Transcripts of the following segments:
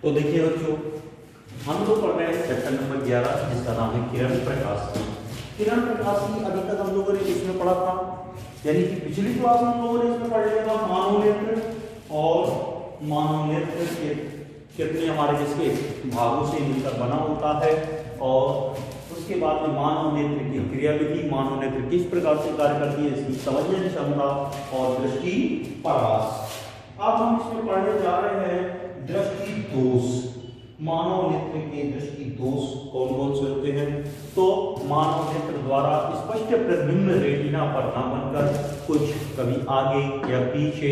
तो देखिए बच्चों, हम लोग पढ़ रहे हैं चैप्टर नंबर 11 जिसका नाम है किरण प्रकाश की। किरण प्रकाश की अभी तक हम लोगों ने इसमें पढ़ा था, यानी कि पिछली क्लास में हम लोगों ने इसमें पढ़ लिया था मानव नेत्र। और मानव नेत्र के कितने हमारे जिसके भागों से मिलकर बना होता है, और उसके बाद में मानव नेत्र की क्रियाविधि, मानव नेत्र किस प्रकार से कार्य करती है, इसकी समझने की क्षमता और दृष्टि परास। अब हम इसमें पढ़ने जा रहे हैं दृष्टि दोष। मानव नेत्र के दृष्टि दोष कौन कौन से होते हैं? तो मानव नेत्र द्वारा स्पष्ट प्रतिबिंब रेटिना पर ना बनकर कुछ कभी आगे या पीछे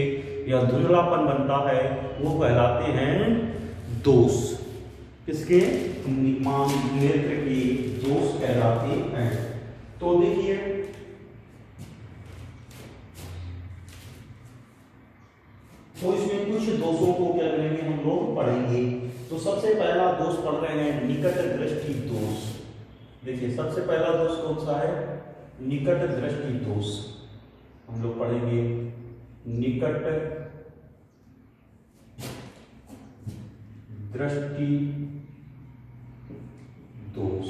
या धुंधलापन बनता है, वो कहलाते हैं दोष। किसके? मानव नेत्र के दोष कहलाते हैं। तो देखिए, तो इसमें कुछ दोषों को क्या करेंगे हम लोग पढ़ेंगे। तो सबसे पहला दोष पढ़ रहे हैं निकट दृष्टि दोष। देखिए सबसे पहला दोष कौन सा है? निकट दृष्टि दोष। हम लोग पढ़ेंगे निकट दृष्टि दोष।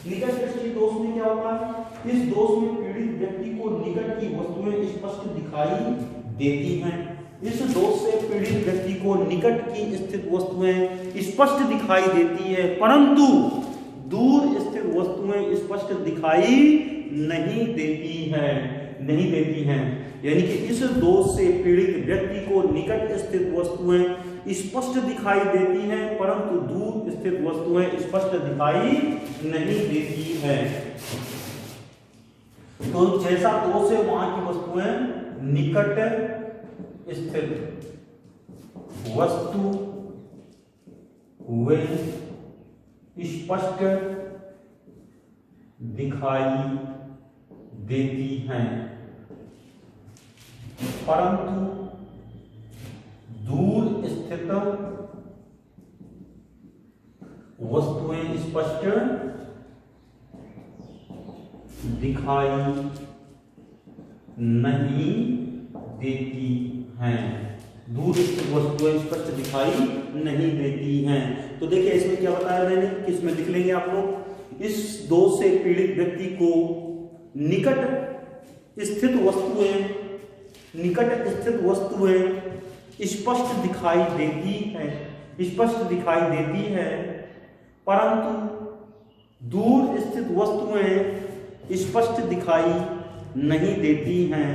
निकट दृष्टि दोष में क्या होता है? इस दोष में पीड़ित व्यक्ति को निकट की वस्तुएं स्पष्ट दिखाई देती हैं। इस दोष से पीड़ित व्यक्ति को निकट की स्थित वस्तुएं स्पष्ट दिखाई देती है, परंतु दूर स्थित वस्तुएं स्पष्ट दिखाई नहीं देती हैं। यानी कि इस दोष से पीड़ित व्यक्ति को निकट स्थित वस्तुएं स्पष्ट दिखाई देती हैं, परंतु दूर स्थित वस्तुएं स्पष्ट दिखाई नहीं देती हैं। तो जैसा दोष है वहां की वस्तुएं निकट स्थित वस्तु वे स्पष्ट दिखाई देती हैं, परंतु दूर स्थित वस्तुएं स्पष्ट दिखाई नहीं देती हैं। दूर स्थित वस्तुएं स्पष्ट दिखाई नहीं देती हैं। तो देखिए इसमें क्या बताया मैंने, किसमें लिख लेंगे आप लोग? इस दोष से पीड़ित व्यक्ति को निकट स्थित वस्तुएं स्पष्ट दिखाई देती है, परंतु दूर स्थित वस्तुएं स्पष्ट दिखाई नहीं देती हैं।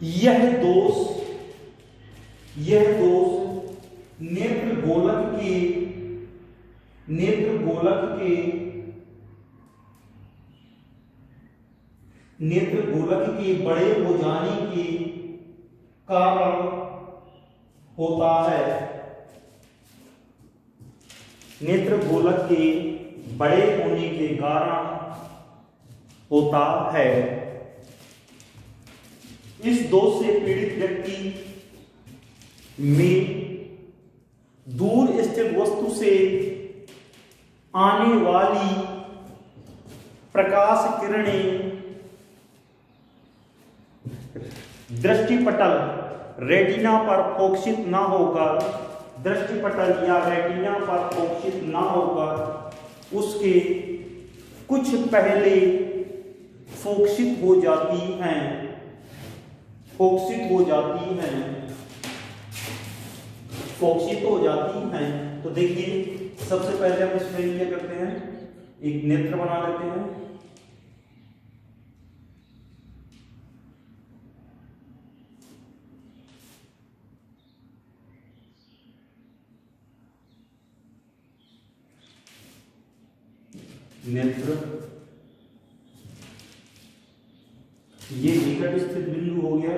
यह दोष नेत्र गोलक के बड़े हो जाने के कारण होता है। नेत्र गोलक के बड़े होने के कारण होता है। इस दोष से पीड़ित व्यक्ति में दूर स्थित वस्तु से आने वाली प्रकाश किरणें दृष्टिपटल रेटिना पर फोकसित ना होकर, दृष्टिपटल या रेटिना पर फोकसित ना होकर उसके कुछ पहले फोकसित हो जाती हैं। तो देखिए सबसे पहले हम इसमें क्या करते हैं, एक नेत्र बना लेते हैं। नेत्र, ये निकट स्थित बिंदु हो गया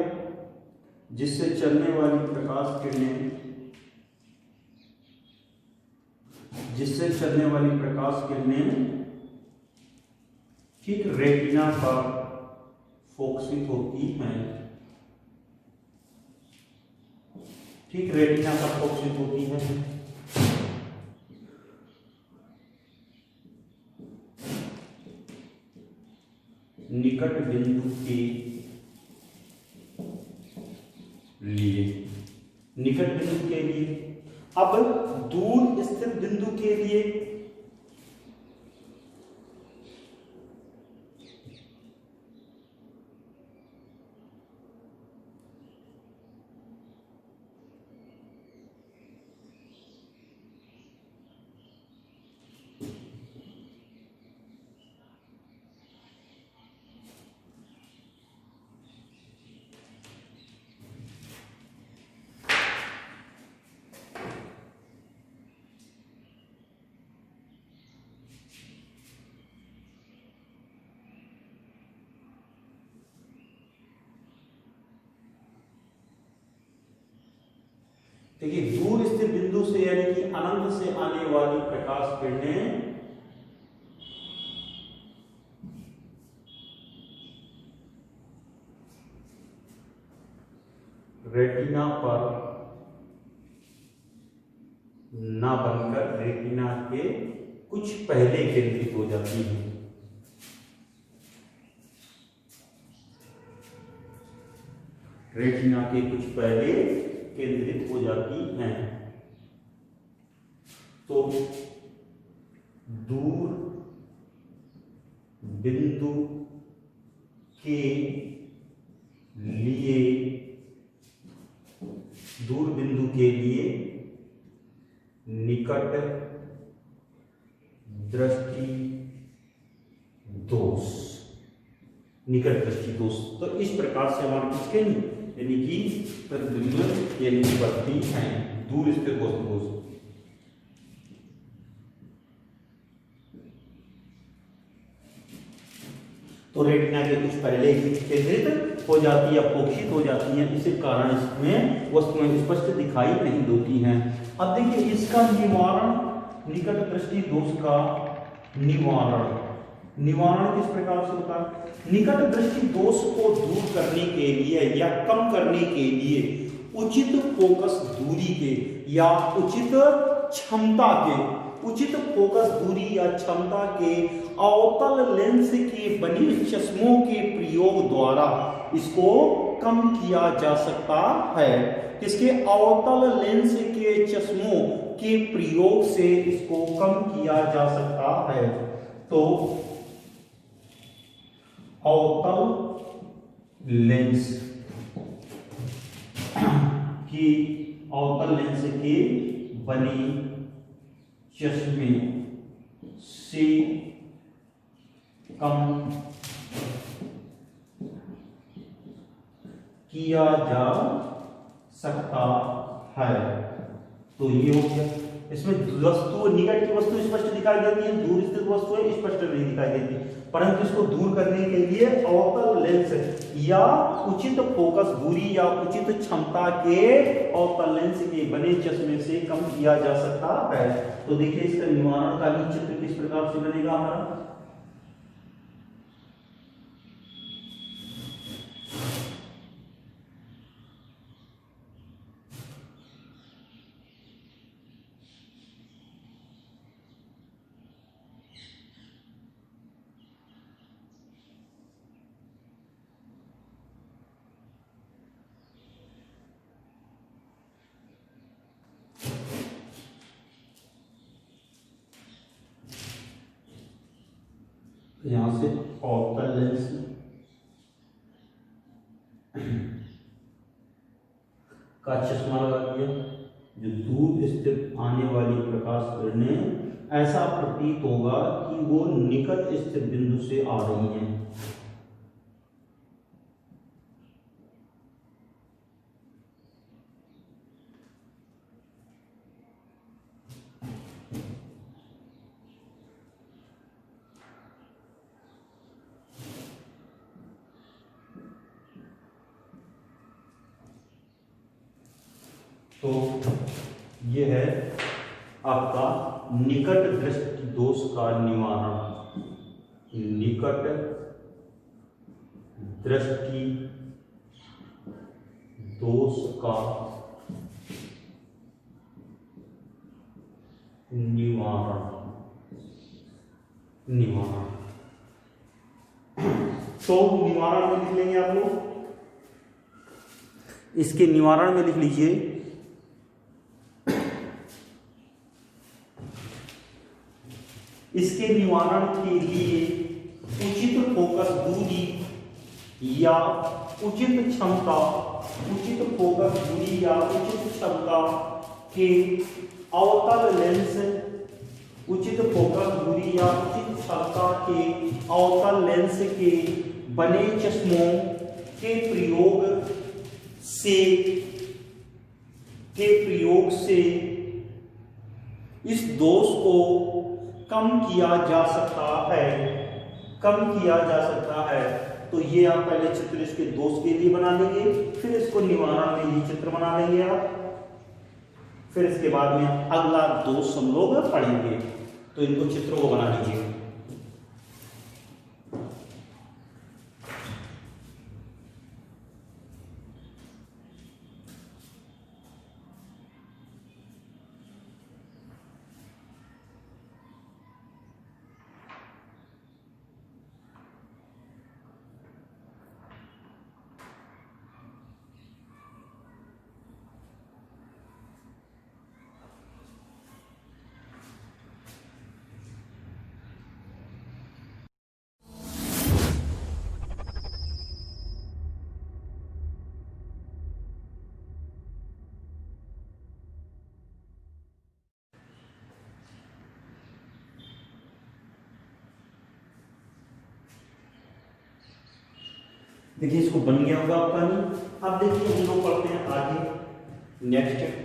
जिससे चलने वाली प्रकाश किरणें ठीक रेटिना पर फोकसित होती हैं। निकट बिंदु के लिए, निकट बिंदु के लिए। अब दूर स्थित बिंदु के लिए देखिए, दूर स्थित बिंदु से यानी कि अनंत से आने वाली प्रकाश किरणें रेटिना पर ना बनकर रेटिना के कुछ पहले केंद्रित हो जाती है। रेटिना के कुछ पहले केंद्रित हो जाती हैं। तो दूर बिंदु के लिए, दूर बिंदु के लिए निकट दृष्टि दोष, निकट दृष्टि दोष। तो इस प्रकार से हमारे किसके यानी कि प्रतिबिंब यानी कि बढ़ती हैं दूर स्थित वस्तुओं से। तो रेटिना के कुछ पहले ही केंद्रित हो जाती है, अपोक्षित हो जाती है, इसी कारण इसमें वस्तुएं स्पष्ट दिखाई नहीं देती हैं। अब देखिए इसका निवारण, निकट दृष्टि दोष का निवारण, निवारण किस प्रकार से होता है? निकट दृष्टि दोष को दूर करने के लिए या कम करने के लिए उचित फोकस दूरी के या उचित क्षमता के, उचित फोकस दूरी या क्षमता के अवतल लेंस के बने चश्मों के प्रयोग द्वारा इसको कम किया जा सकता है। इसके अवतल लेंस के चश्मों के प्रयोग से इसको कम किया जा सकता है। तो अवतल लेंस की, अवतल लेंस के बने चश्मे से कम किया जा सकता है। तो ये हो गया। इसमें वस्तु, निकट की वस्तु स्पष्ट दिखाई देती है, दूर स्थित वस्तुएं स्पष्ट नहीं दिखाई देती, परंतु इसको दूर करने के लिए अवतल लेंस या उचित फोकस दूरी या उचित क्षमता के अवतल लेंस के बने चश्मे से कम किया जा सकता है। तो देखिए इसका निवारण का भी चित्र किस प्रकार से बनेगा हमारा। यहां से अवतल लेंस का चश्मा लगा दिया, जो दूर स्थित आने वाली प्रकाश किरणें ऐसा प्रतीत होगा कि वो निकट स्थित बिंदु से आ रही हैं। तो ये है आपका निकट दृष्टि दोष का निवारण। निकट दृष्टि दोष का निवारण, निवारण। तो निवारण में लिख लेंगे आप लोग, इसके निवारण में लिख लीजिए इसके निवारण के लिए उचित फोकस दूरी या उचित क्षमता, उचित फोकस दूरी या उचित क्षमता के अवतल लेंस, उचित फोकस दूरी या उचित क्षमता के अवतल लेंस के बने चश्मों के प्रयोग से इस दोष को कम किया जा सकता है। तो ये आप पहले चित्र इसके दोष के लिए बना लेंगे, फिर इसको निवारण में ये चित्र बना लेंगे आप, फिर इसके बाद में अगला दोष हम लोग पढ़ेंगे। तो इनको चित्रों को बना लीजिए। देखिए इसको बन गया होगा आपका नहीं। अब देखिए हम लोग पढ़ते हैं आगे नेक्स्ट।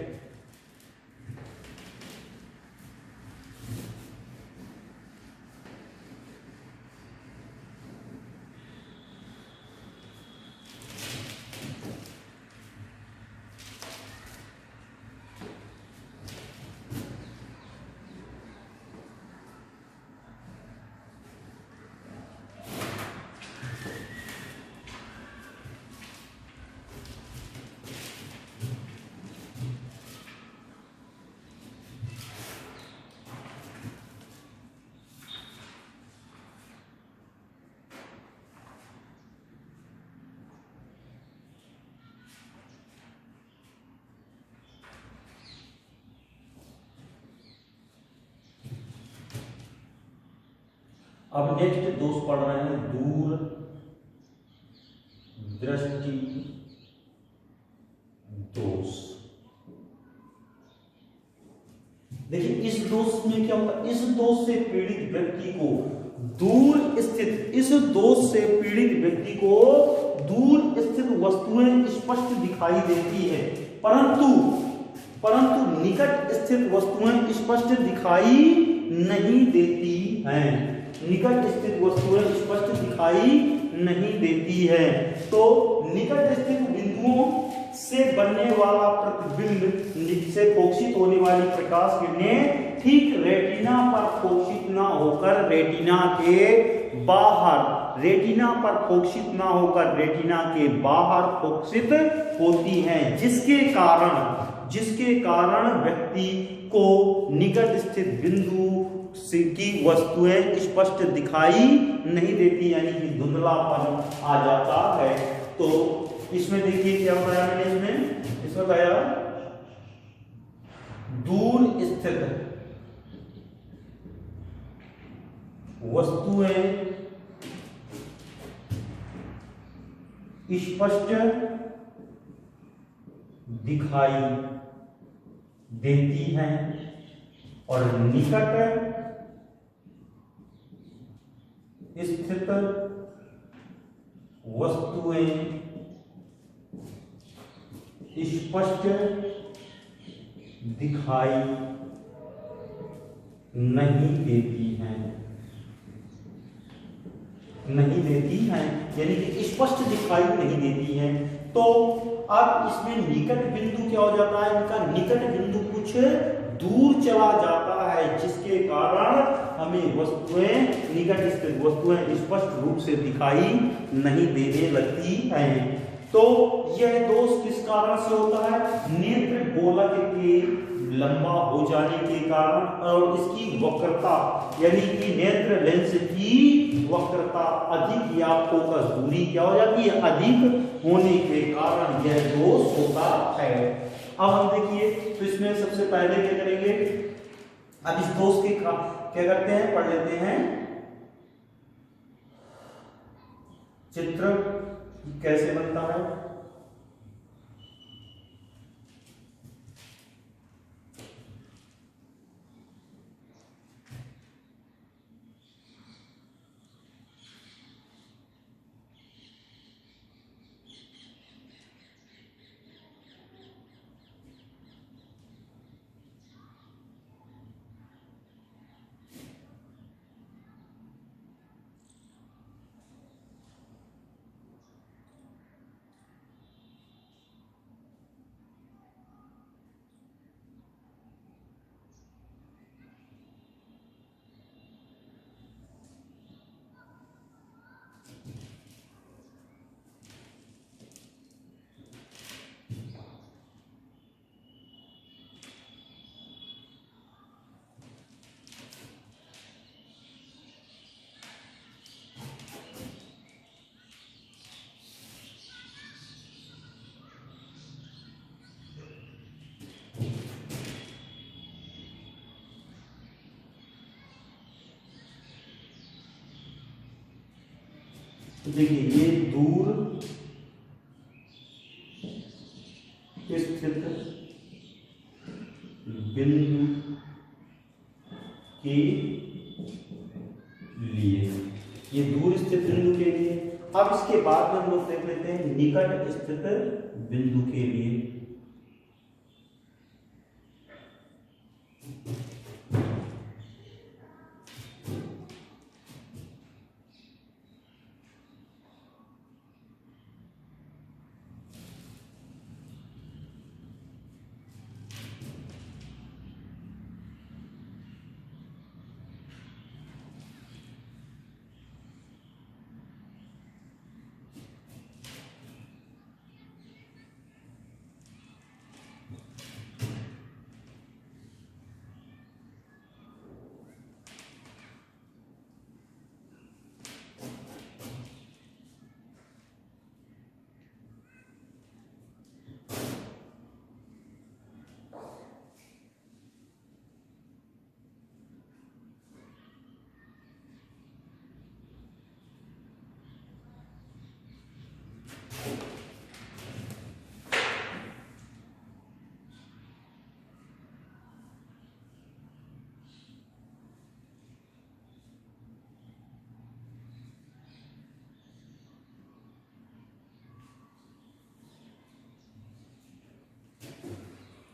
अब नेक्स्ट दोष पढ़ रहे हैं दूर दृष्टि दोष। देखिए इस दोष में क्या होता है, इस दोष से पीड़ित व्यक्ति को दूर स्थित, इस दोष से पीड़ित व्यक्ति को दूर स्थित वस्तुएं स्पष्ट दिखाई देती है, परंतु निकट स्थित वस्तुएं स्पष्ट दिखाई नहीं देती हैं। निकट स्थित वस्तुएं स्पष्ट दिखाई नहीं देती है। तो निकट स्थित बिंदुओं से बनने वाला प्रतिबिंब से फोकसित होने वाली प्रकाश किरणें ठीक रेटिना पर फोकसित ना होकर रेटिना के बाहर फोकसित होती हैं, जिसके कारण व्यक्ति को निकट स्थित बिंदु की वस्तुएं स्पष्ट दिखाई नहीं देती, यानी कि धुंधलापन आ जाता है। तो इसमें देखिए क्या बताया मैंने, इसमें बताया दूर स्थित वस्तुएं स्पष्ट दिखाई देती हैं और निकट स्थित वस्तुएं स्पष्ट दिखाई नहीं देती हैं, यानी कि स्पष्ट दिखाई नहीं देती हैं। तो अब इसमें निकट बिंदु क्या हो जाता है, इनका निकट बिंदु कुछ दूर चला जाता है, जिसके कारण हमें वस्तुएं, निकट स्थित वस्तुएं स्पष्ट रूप से दिखाई नहीं देने लगती हैं। तो यह दोष किस कारण से होता है? नेत्र गोलक के लंबा हो जाने के कारण और इसकी वक्रता यानी कि नेत्र लेंस की वक्रता अधिक या फोकस दूरी क्या हो जाती है? अधिक होने के कारण यह दोष होता है। अब हम देखिए तो इसमें सबसे पहले क्या करेंगे, अब इस दोष के क्या करते हैं, पढ़ लेते हैं चित्र कैसे बनता है। देखिए ये दूर स्थित बिंदु के लिए, ये दूर स्थित बिंदु के लिए। अब इसके बाद में हम लोग देख लेते हैं निकट स्थित बिंदु के लिए।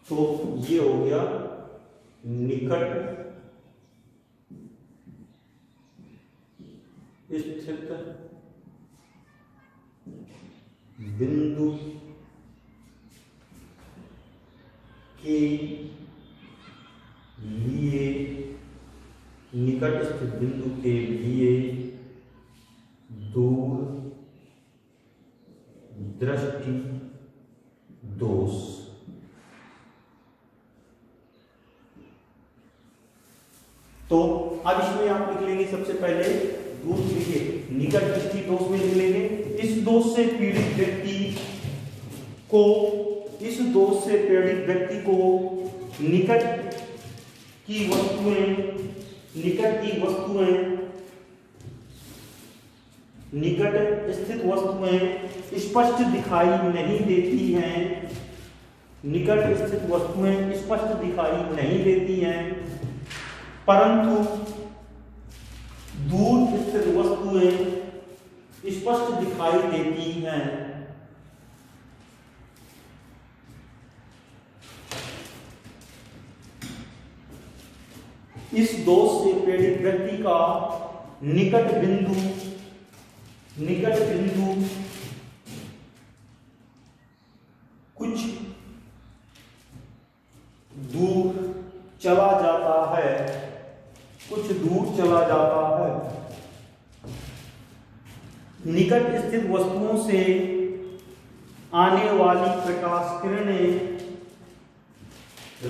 तो ये हो गया निकट स्थित बिंदु के लिए, निकट स्थित बिंदु के लिए दूर दृष्टि दोष। तो अब इसमें आप लिख लेंगे सबसे पहले दूर, देखिए निकट दृष्टि दोष में लिख लेंगे इस दोष से पीड़ित व्यक्ति को, इस दोष से पीड़ित व्यक्ति को निकट की वस्तुएं, निकट स्थित वस्तुएं स्पष्ट दिखाई नहीं देती हैं, निकट स्थित वस्तुएं स्पष्ट दिखाई नहीं देती हैं, परंतु दूर स्थित वस्तुएं स्पष्ट दिखाई देती हैं। इस दोष से पीड़ित व्यक्ति का निकट बिंदु कुछ दूर चला जाता है, कुछ दूर चला जाता है। निकट स्थित वस्तुओं से आने वाली प्रकाश किरणें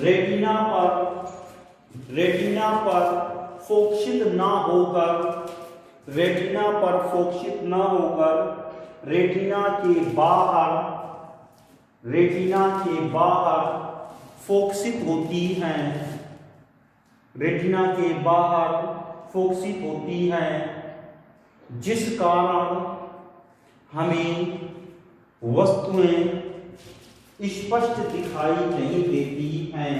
रेटिना पर फोकसित ना होकर रेटिना के बाहर फोकसित होती हैं जिस कारण हमें वस्तुएं स्पष्ट दिखाई नहीं देती हैं।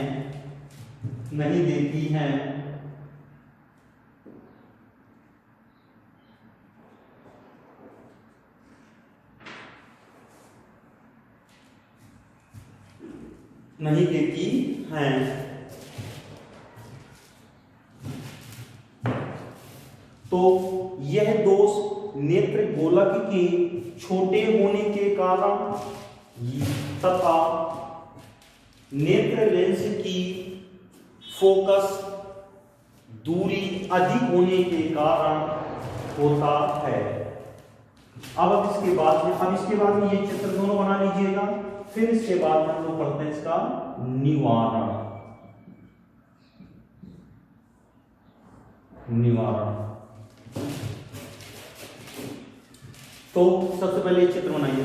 नहीं देती हैं। तो यह दोष नेत्र गोलक के छोटे होने के कारण तथा नेत्र लेंस की फोकस दूरी अधिक होने के कारण होता है। अब इसके बाद में ये चित्र दोनों बना लीजिएगा। फिर इसके बाद हम लोग पढ़ते हैं इसका निवारण। तो सबसे पहले चित्र बनाइए।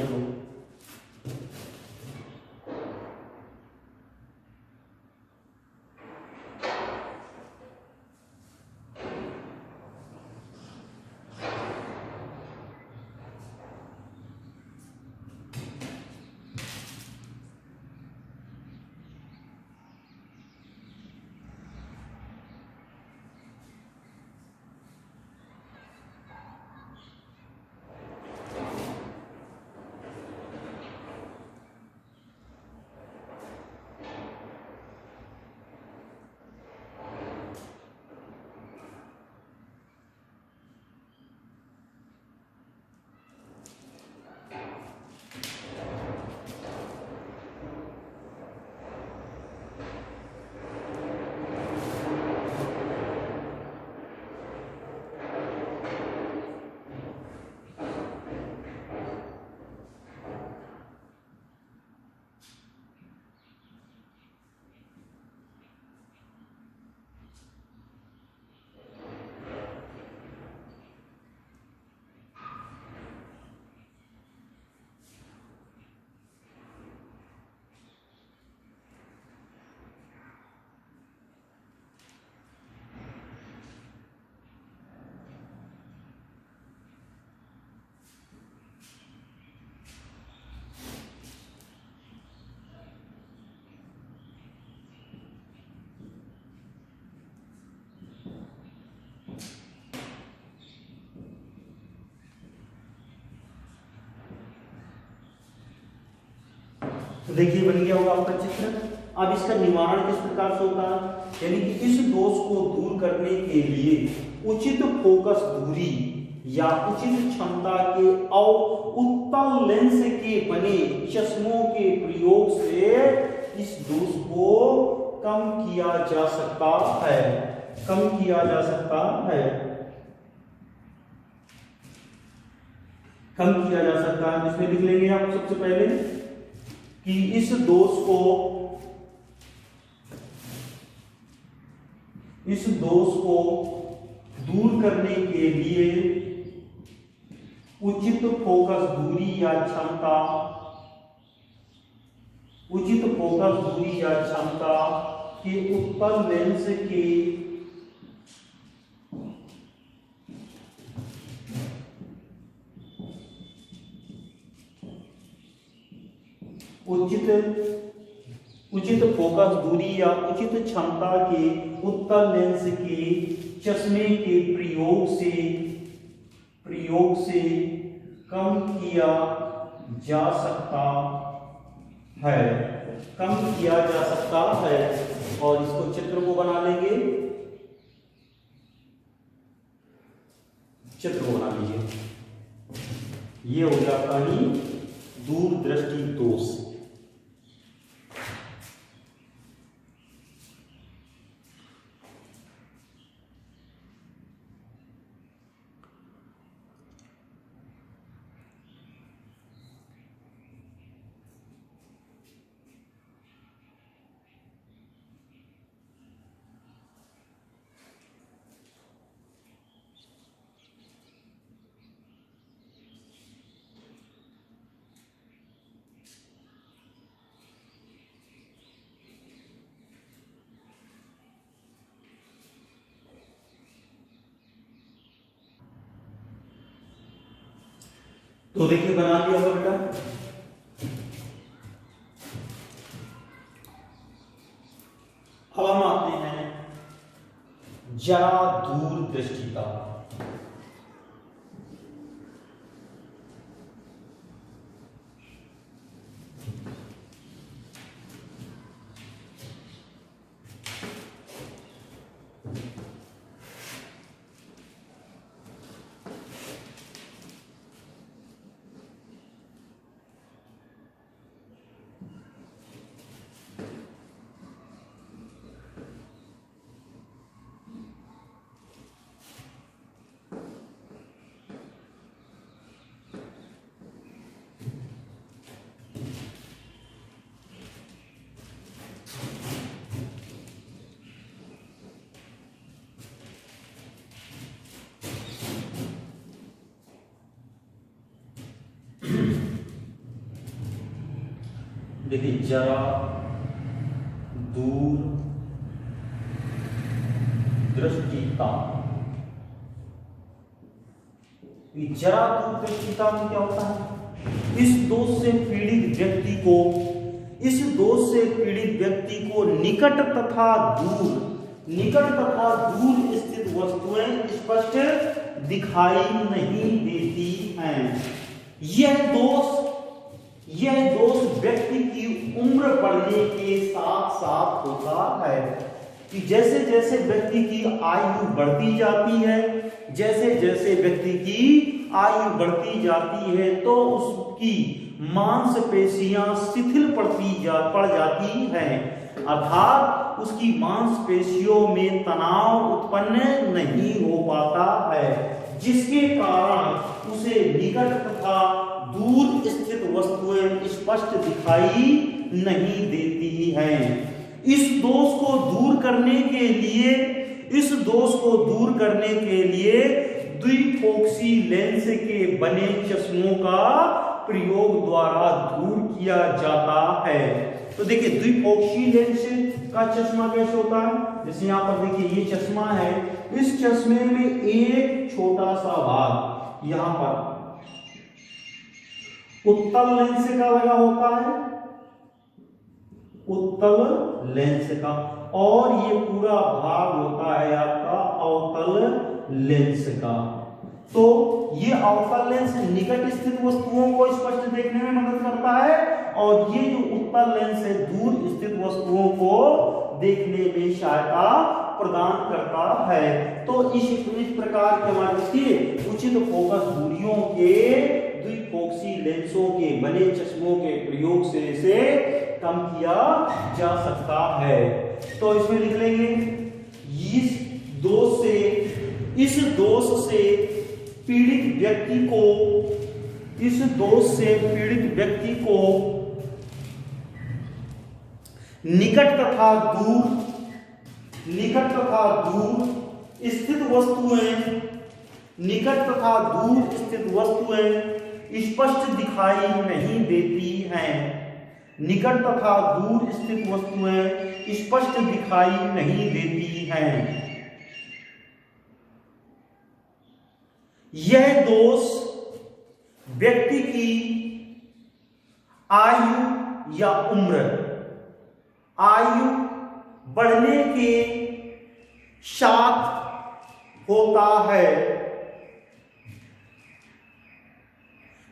तो देखिए बन गया होगा आपका चित्र। अब इसका निवारण किस प्रकार से होता है, यानी कि इस दोष को दूर करने के लिए उचित फोकस दूरी या उचित क्षमता के और उत्तल लेंस के बने चश्मों के प्रयोग से इस दोष को कम किया जा सकता है। इसमें लिख लेंगे आप सबसे पहले कि इस दोष को दूर करने के लिए उचित फोकस दूरी या क्षमता के उत्तल लेंस के उचित फोकस दूरी या उचित क्षमता के उत्तल लेंस के चश्मे के प्रयोग से कम किया जा सकता है। और इसको चित्र को बना लेंगे। चित्र को बना लीजिए। ये हो गया कहीं दूरदृष्टि दोष। तो देखिए बना लिया होगा बेटा। अब हम आते हैं जरा दूरदृष्टिता। देखिए जरा दूर दृष्टिता, जरा दूर दृष्टिता में क्या होता है? इस दोष से पीड़ित व्यक्ति को, इस दोष से पीड़ित व्यक्ति को निकट तथा दूर स्थित वस्तुएं स्पष्ट दिखाई नहीं देती हैं। यह दोष व्यक्ति की उम्र बढ़ने के साथ साथ होता है कि जैसे जैसे व्यक्ति की आयु बढ़ती जाती है, जैसे जैसे व्यक्ति की आयु बढ़ती जाती है तो उसकी मांसपेशियां शिथिल पड़ जाती हैं, अर्थात उसकी मांसपेशियों में तनाव उत्पन्न नहीं हो पाता है, जिसके कारण उसे निकट तथा दूर स्थित वस्तुएं स्पष्ट दिखाई नहीं देती हैं। इस दोष को दूर करने के लिए द्विफोक्सी लेंस के बने चश्मों का प्रयोग द्वारा दूर किया जाता है। तो देखिए द्विफोक्सी लेंस का चश्मा कैसे होता है? जैसे यहाँ पर देखिए ये चश्मा है, इस चश्मे में एक छोटा सा भाग यहाँ पर उत्तल लेंस का लगा होता है, उत्तल लेंस का, और ये पूरा भाग होता है आपका अवतल लेंस का। तो ये अवतल लेंस निकट स्थित वस्तुओं को स्पष्ट देखने में मदद करता है और ये जो उत्तल लेंस है दूर स्थित वस्तुओं को देखने में सहायता प्रदान करता है। तो इस प्रकार के हमारे उचित फोकस दूरियों के द्विफोक्सी लेंसों के बने चश्मों के प्रयोग से इसे कम किया जा सकता है। तो इसमें लिख लेंगे इस दोष से पीड़ित व्यक्ति को निकट तथा दूर स्थित वस्तुएं स्पष्ट दिखाई नहीं देती हैं। निकट तथा दूर स्थित वस्तुएं स्पष्ट दिखाई नहीं देती हैं। यह दोष व्यक्ति की आयु बढ़ने के साथ होता है।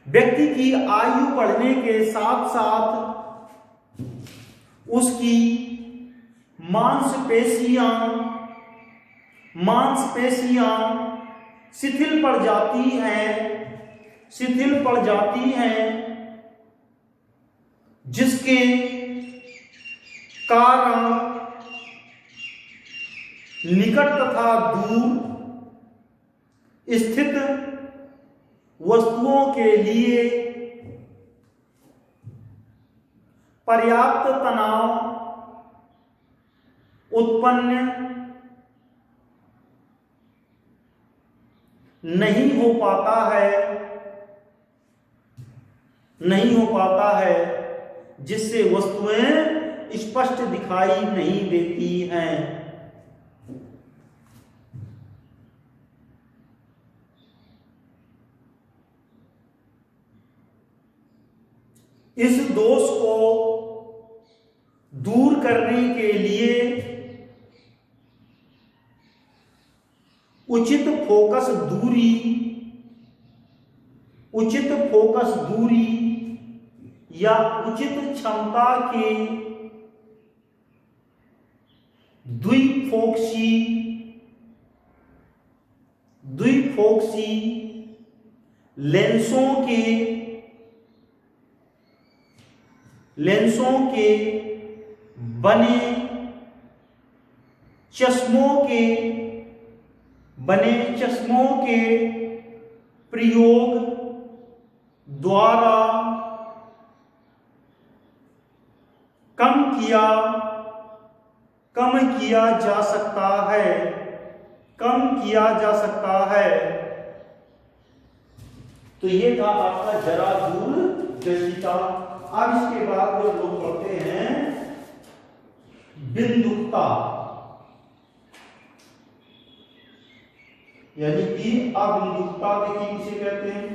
व्यक्ति की आयु बढ़ने के साथ साथ उसकी मांसपेशियां शिथिल पड़ जाती हैं, जिसके कारण निकट तथा दूर स्थित वस्तुओं के लिए पर्याप्त तनाव उत्पन्न नहीं हो पाता है, जिससे वस्तुएं स्पष्ट दिखाई नहीं देती हैं। इस दोष को दूर करने के लिए उचित फोकस दूरी या उचित क्षमता के द्विफोक्सी लेंसों के बने चश्मों के प्रयोग द्वारा कम किया जा सकता है। तो ये था आपका जरा दूरदर्शिता। अब इसके बाद जो लोग पढ़ते हैं बिंदुकता, यानी कि अबिंदुकता। देखिए किसे कहते हैं?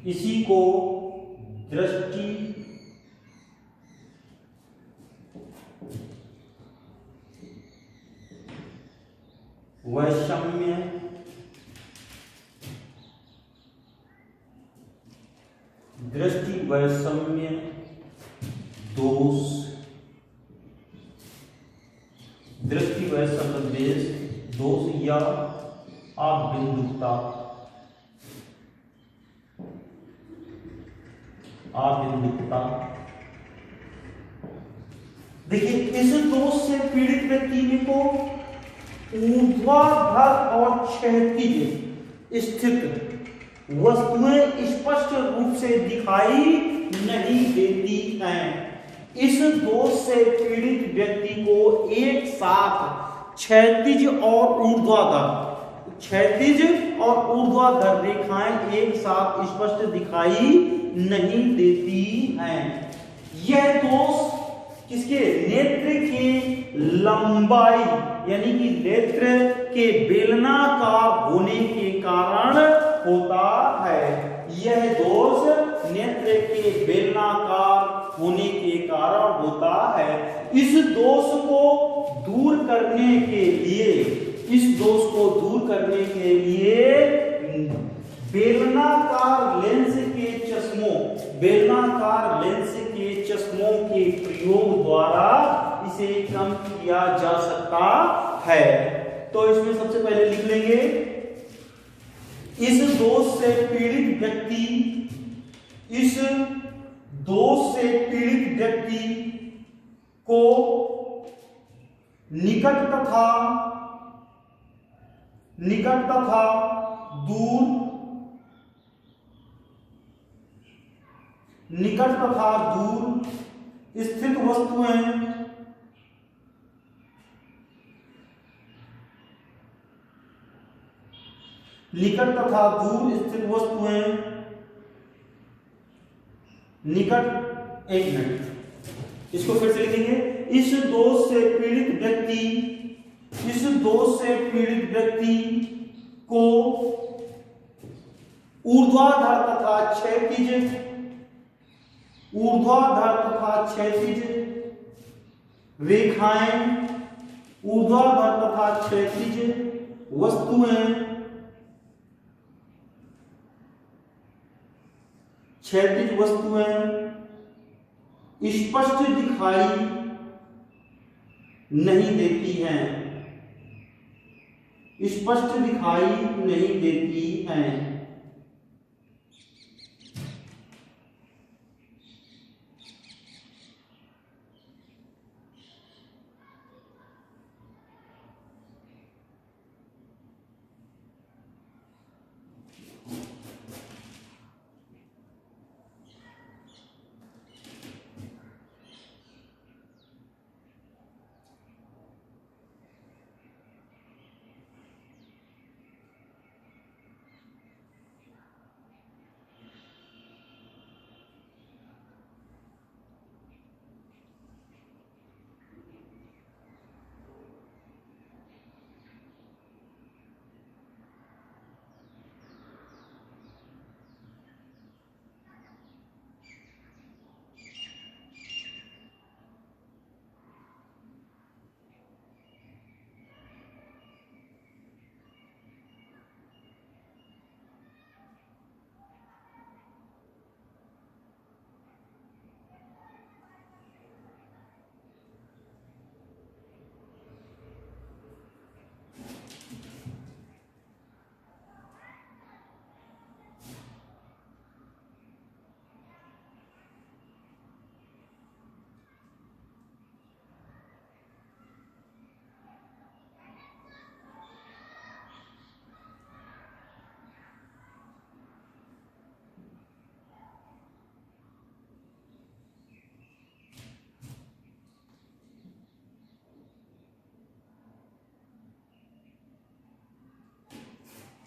इसी को दृष्टि वैषम्य दोष या अबिंदुकता देखिए, इस दोष से पीड़ित व्यक्ति को ऊर्ध्वाधर और क्षैतिज स्थित वस्तुएं स्पष्ट रूप से दिखाई नहीं देती हैं। इस दोष से पीड़ित व्यक्ति को एक साथ क्षैतिज और ऊर्ध्वाधर रेखाएं एक साथ स्पष्ट दिखाई नहीं देती हैं। यह दोष किसके? नेत्र की लंबाई यानी कि नेत्र के बेलनाकार होने के कारण होता है। यह दोष नेत्र के बेलनाकार होने के कारण होता है। इस दोष को दूर करने के लिए बेलनाकार लेंस के चश्मों के प्रयोग द्वारा इसे कम किया जा सकता है। तो इसमें सबसे पहले लिख लेंगे, इस दोष से पीड़ित व्यक्ति को निकट तथा दूर स्थित वस्तुएं एक मिनट, इसको फिर से लिखेंगे। इस दोष से पीड़ित व्यक्ति को ऊर्ध्वाधर तथा क्षैतिज रेखाएं, ऊर्ध्वाधर तथा क्षैतिज वस्तुएं स्पष्ट दिखाई नहीं देती हैं।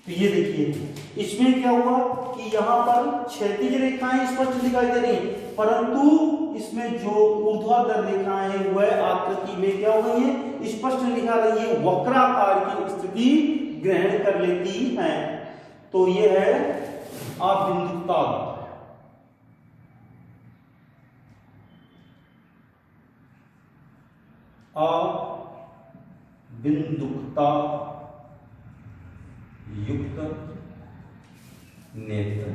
तो ये देखिए इसमें क्या हुआ कि यहाँ पर क्षैतिज रेखाएं स्पष्ट दिखाई दे रही हैं, परंतु इसमें जो ऊर्ध्वाधर रेखाएं हैं वह आकृति में क्या हो गई है, स्पष्ट दिखा रही है, वक्राकार की स्थिति ग्रहण कर लेती हैं। तो ये है अबिंदुकता। अबिंदुकता युक्त नेत्र।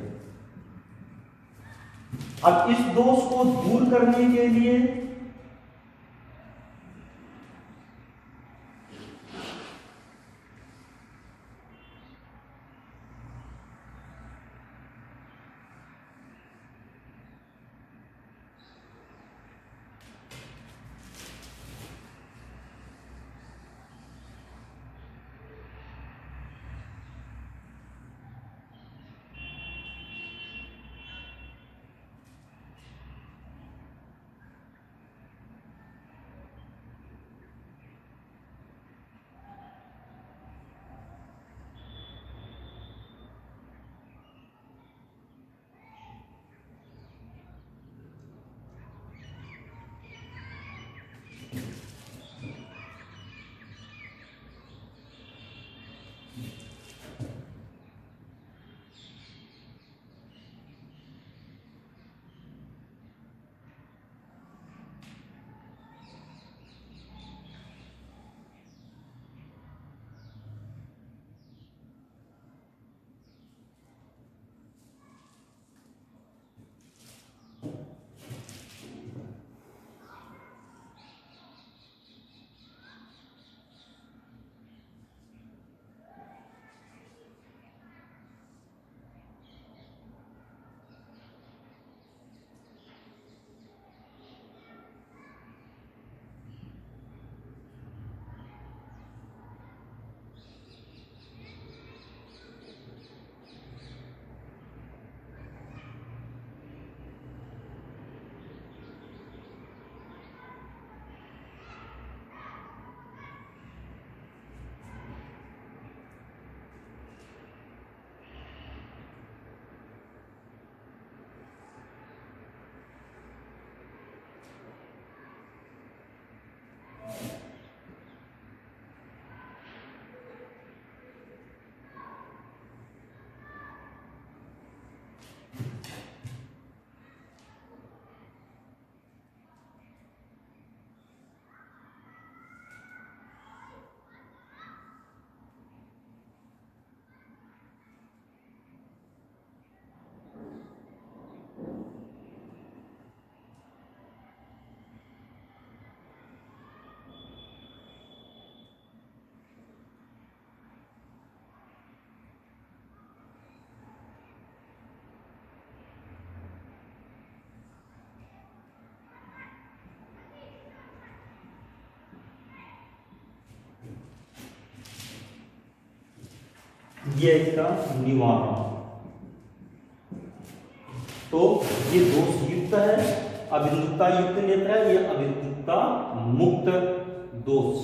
अब इस दोष को दूर करने के लिए ये इसका निवारण। तो ये दोष युक्त है, अबिंदुकता युक्त नेत्र है, ये अबिंदुकता मुक्त दोष।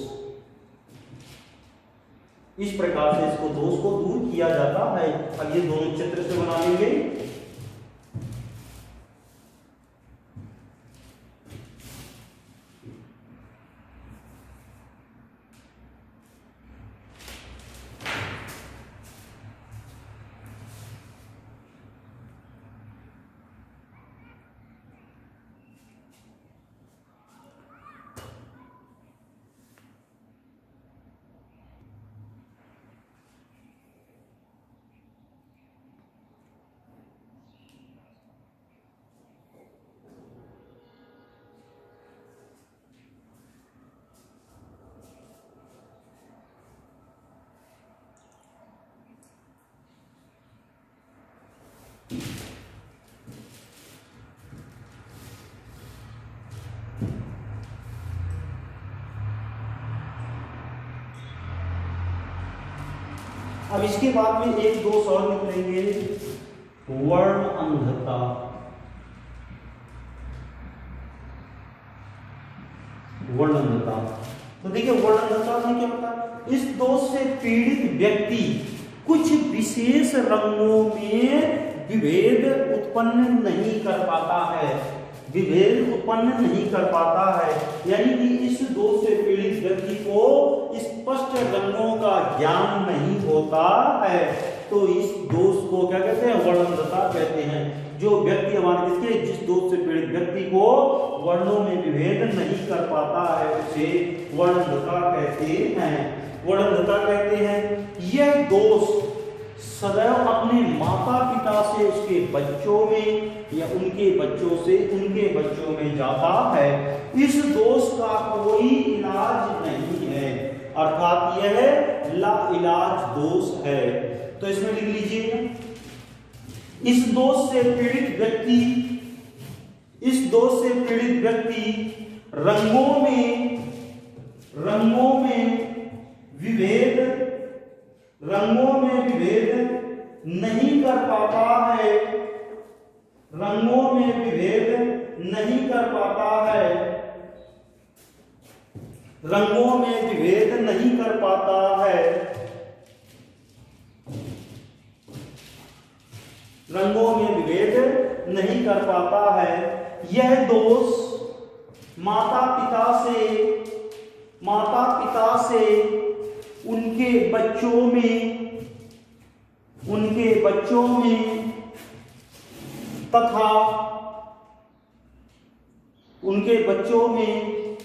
इस प्रकार से इसको दोष को दूर किया जाता है। अब ये दोनों चित्र से बना लेंगे। अब इसके बाद में एक दोष और निकलेंगे, वर्ण अंधता। वर्ण अंधता, तो देखिए वर्ण अंधता में क्या होता है, इस दोष से पीड़ित व्यक्ति कुछ विशेष रंगों में विभेद उत्पन्न नहीं कर पाता है, विभेद उत्पन्न नहीं कर पाता है। यानी कि इस दोष से पीड़ित व्यक्ति को स्पष्ट रंगों का ज्ञान नहीं होता है, तो इस दोष को क्या कहते हैं? वर्णनता कहते हैं। जो व्यक्ति हमारे जिस दोष से पीड़ित व्यक्ति को वर्णों में विभेद नहीं कर पाता है उसे वर्णनता कहते हैं, वर्णनता कहते हैं। यह दोष सदैव अपने माता पिता से उसके बच्चों में या उनके बच्चों से उनके बच्चों में जाता है। इस दोष का कोई इलाज नहीं है, अर्थात यह लाइलाज दोष है। तो इसमें लिख लीजिए, इस दोष से पीड़ित व्यक्ति रंगों में विभेद नहीं कर पाता है, रंगों में विभेद नहीं कर पाता है, रंगों में विभेद नहीं कर पाता है, रंगों में विभेद नहीं कर पाता है। यह दोष माता पिता से उनके बच्चों में तथा उनके बच्चों में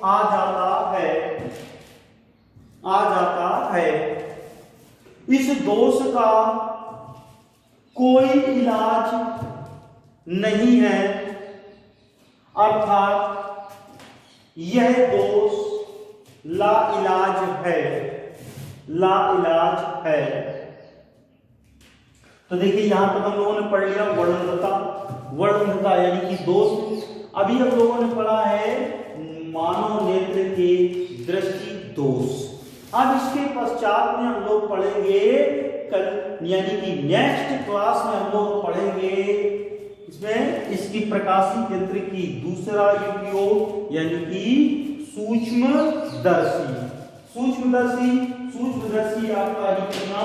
आ जाता है। इस दोष का कोई इलाज नहीं है, अर्थात यह दोष लाइलाज है, लाइलाज है। तो देखिए यहां तक हम लोगों ने पढ़ लिया वर्णनता यानी कि दोष। अभी हम लोगों ने पढ़ा है मानव नेत्र के दृष्टि दोष। अब इसके पश्चात में हम लोग पढ़ेंगे कल यानी कि नेक्स्ट क्लास में हम लोग पढ़ेंगे इसमें इसकी प्रकाशिक यंत्र की दूसरा उपयोग यानी कि सूक्ष्मदर्शी आपका ही करना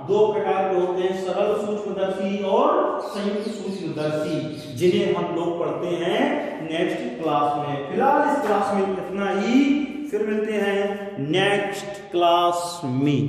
दो प्रकार के होते हैं, सरल सूक्ष्मदर्शी और संयुक्त सूक्ष्मदर्शी, जिन्हें हम लोग पढ़ते हैं नेक्स्ट क्लास में। फिलहाल इस क्लास में इतना ही, फिर मिलते हैं नेक्स्ट क्लास में।